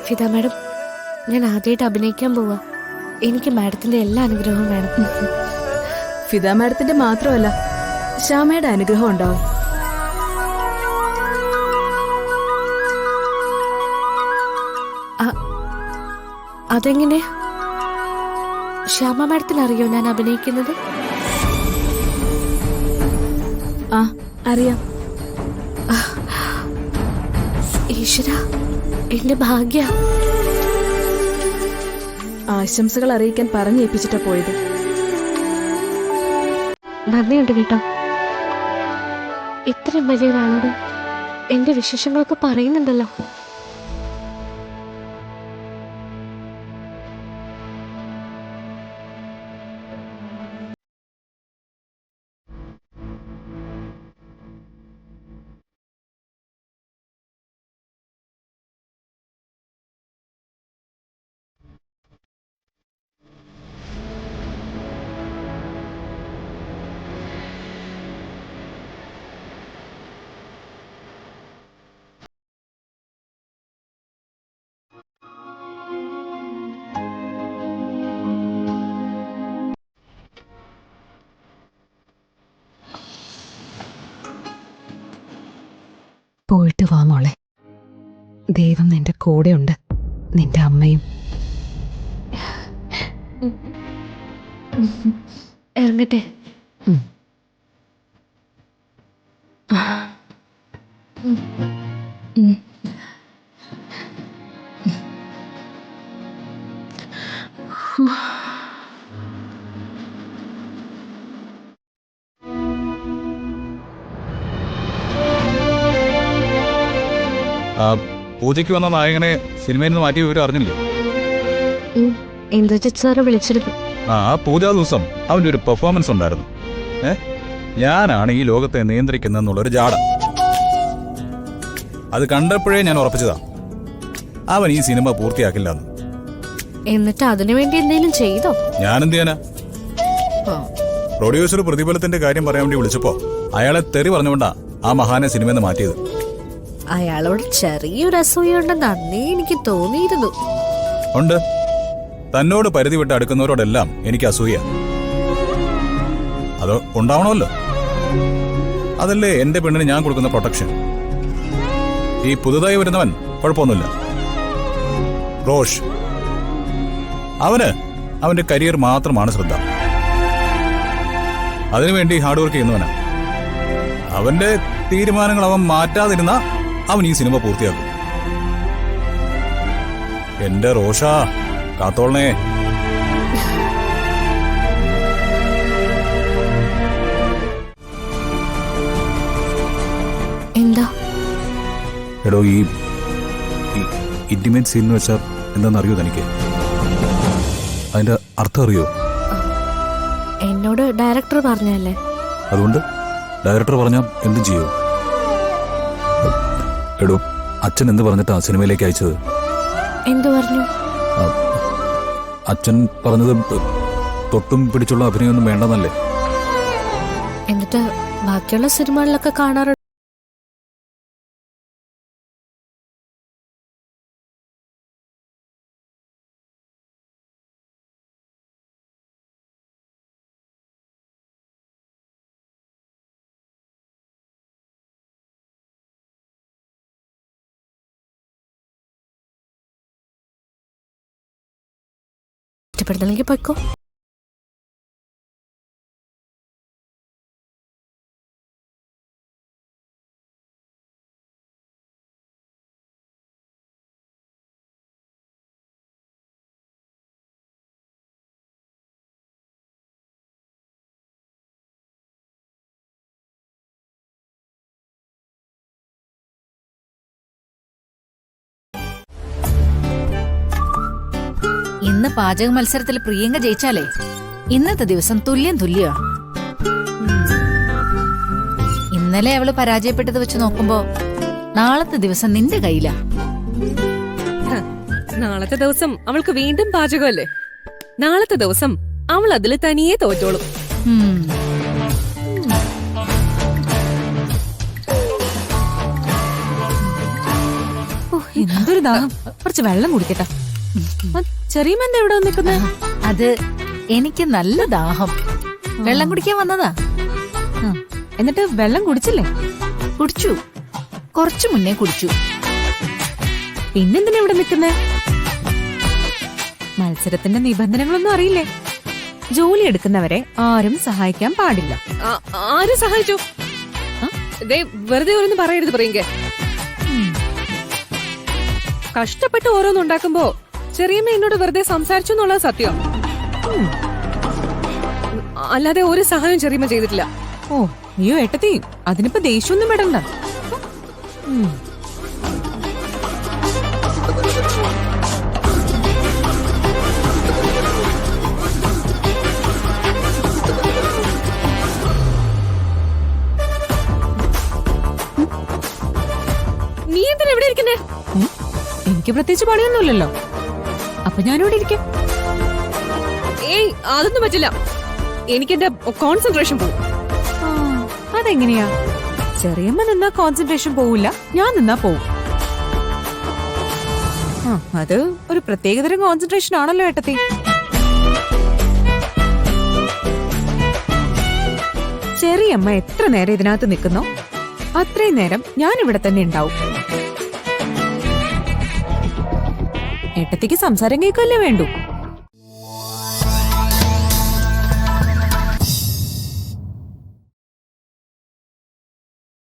Fida madam, ഞാൻ ആദ്യമായിട്ട് അഭിനയിക്കാൻ പോവാ. എനിക്ക് മാഡത്തിന്റെ എല്ലാ അനുഗ്രഹവും വേണം. ഫിദ മാഡത്തിന്റെ മാത്രമല്ല, ശ്യാമയുടെ അനുഗ്രഹം ഉണ്ടാവും. അതെങ്ങനെ? ശ്യാമ മാഡത്തിന് അറിയോ ഞാൻ അഭിനയിക്കുന്നത്? ആ, അറിയാം. ഈശ്വര, എന്റെ ഭാഗ്യ. ആശംസകൾ അറിയിക്കാൻ പറഞ്ഞേൽപ്പിച്ചിട്ടാ പോയത്. നന്ദിയുണ്ട് കേട്ടോ. ഇത്രയും വലിയൊരാളോട് എന്റെ വിശേഷങ്ങളൊക്കെ പറയുന്നുണ്ടല്ലോ. പോയിട്ട് വാ മോളെ. ദൈവം നിന്റെ കൂടെയുണ്ട്, നിന്റെ അമ്മയും. ഇറങ്ങട്ടെ. പൂജയ്ക്ക് വന്ന നായകനെ സിനിമയിൽ നിന്ന് മാറ്റിയ വിവരം അറിഞ്ഞില്ലേ? ഇന്ദ്രജിത്ത് സാറ് വിളിച്ചിരുന്നു. ആ പൂജാ ദിവസം അവൻ്റെ ഒരു പെർഫോമൻസ് ഉണ്ടായിരുന്നു. ഞാനാണ് ഈ ലോകത്തെ നിയന്ത്രിക്കുന്നെന്നുള്ളൊരു ജാട. അത് കണ്ടപ്പോഴേ ഞാൻ ഉറപ്പിച്ചതാ അവൻ ഈ സിനിമ പൂർത്തിയാക്കില്ലെന്ന്. എന്നിട്ട് അതിനുവേണ്ടി എന്തെങ്കിലും ചെയ്തോ? ഞാനെന്ത് ചെയ്യാനാ? പ്രൊഡ്യൂസർ പ്രതിഫലത്തിന്റെ കാര്യം പറയാൻ വേണ്ടി വിളിച്ചപ്പോ അയാളെ തെറി പറഞ്ഞുകൊണ്ടാ ആ മഹാനെ സിനിമയിൽ നിന്ന് മാറ്റിയത്. അയാളോട് ചെറിയൊരു അസൂയുണ്ടെന്ന് അന്നേ എനിക്ക് തോന്നിയിരുന്നു. ഉണ്ട്. തന്നോട് പരിധി വിട്ട് അടുക്കുന്നവരോടെല്ലാം എനിക്ക് അസൂയ. അത് ഉണ്ടാവണമല്ലോ. അതല്ലേ എന്റെ പെണ്ണിന് ഞാൻ കൊടുക്കുന്ന പ്രൊട്ടക്ഷൻ. ഈ പുതുതായി വരുന്നവൻ കുഴപ്പമൊന്നുമില്ല. റോഷ്, അവന് അവന്റെ കരിയർ മാത്രമാണ് ശ്രദ്ധ. അതിനുവേണ്ടി ഹാർഡ് വർക്ക് ചെയ്യുന്നവനാ. അവന്റെ തീരുമാനങ്ങൾ അവൻ മാറ്റാതിരുന്ന അവൻ ഈ സിനിമ പൂർത്തിയാക്കും. എന്റെ റോഷ, കാത്തോളണേ. എന്താ? എടോ, ഈ ഇന്റിമേറ്റ് സീൻ എന്ന് വെച്ചാൽ എന്താണെന്നറിയോ തനിക്ക്? അതിന്റെ അർത്ഥം അറിയോ? എന്നോട് ഡയറക്ടർ പറഞ്ഞല്ലേ. അതുകൊണ്ട് ഡയറക്ടർ പറഞ്ഞാൽ എന്തും ചെയ്യൂ. എടോ, അച്ഛൻ എന്ത് പറഞ്ഞിട്ടാ സിനിമയിലേക്ക് അയച്ചത്? എന്തു പറഞ്ഞു? അച്ഛൻ പറഞ്ഞത് തൊട്ടും പിടിച്ചുള്ള അഭിനയമൊന്നും വേണ്ടെന്നല്ലേ. എന്നിട്ട് ബാക്കിയുള്ള സിനിമകളിലൊക്കെ കാണാറുണ്ട്. ഇഷ്ടപ്പെടുന്നില്ലെങ്കിൽ പോയിക്കോ. ഇന്ന് പാചക മത്സരത്തിൽ പ്രിയങ്ക ജയിച്ചാലേ ഇന്നത്തെ ദിവസം തുല്യമാണ്. ഇന്നലെ അവള് പരാജയപ്പെട്ടത് വെച്ച് നോക്കുമ്പോ നാളത്തെ ദിവസം നിന്റെ കയ്യിലാ. നാളത്തെ ദിവസം അവൾക്ക് വീണ്ടും പാചകമല്ലേ. നാളത്തെ ദിവസം അവൾ അതിൽ തനിയെ തോറ്റോളും. ദാഹം കുറച്ച് വെള്ളം കുടിക്കട്ടെ. ചെറിയ എന്താ ഇവിടെ നിൽക്കുന്നത്? അത് എനിക്ക് നല്ല ദാഹം. വെള്ളം കുടിക്കാൻ വന്നതാ. എന്നിട്ട് വെള്ളം കുടിച്ചില്ലേ? കുടിച്ചു, കുറച്ചു മുന്നേ കുടിച്ചു. പിന്നെന്തിനാ ഇവിടെ നിൽക്കുന്നേ? മത്സരത്തിന്റെ നിബന്ധനകളൊന്നും അറിയില്ലേ? ജോലി എടുക്കുന്നവരെ ആരും സഹായിക്കാൻ പാടില്ല. ആരും സഹായിച്ചു? വെറുതെ ഓരോന്നും പറയരുത് പറയെങ്ക. കഷ്ടപ്പെട്ട് ഓരോന്നുണ്ടാക്കുമ്പോ ചെറിയമ്മ എന്നോട് വെറുതെ സംസാരിച്ചു എന്നുള്ളത് സത്യം. അല്ലാതെ ഒരു സഹായം ചെറിയമ്മ ചെയ്തിട്ടില്ല. ഓ നീയോ ഏട്ടത്തി, അതിനിപ്പോ ദേഷ്യമൊന്നും വിടണ്ട. നീ എന്തിനാ എവിടെ ഇരിക്കുന്നേ? എനിക്ക് പ്രത്യേകിച്ച് പണിയൊന്നുമില്ലല്ലോ, അപ്പൊ ഞാനിവിടെ ഇരിക്കാം. ഏയ് അതൊന്നും പറ്റില്ല, എനിക്ക് എന്റെ കോൺസെൻട്രേഷൻ പോകും. അതെങ്ങനെയാ? ചെറിയമ്മ നിന്നാ കോൺസെൻട്രേഷൻ പോവില്ല, ഞാൻ നിന്നാ പോവും. അത് ഒരു പ്രത്യേകതരം കോൺസെൻട്രേഷൻ ആണല്ലോ ഏട്ടത്തി. ചെറിയമ്മ എത്ര നേരം ഇതിനകത്ത് നിൽക്കുന്നോ അത്രയും നേരം ഞാൻ ഇവിടെ തന്നെ ഉണ്ടാവും. ഏട്ടത്തിക്ക് സംസാരം കേൾക്കല്ലേ വേണ്ടു.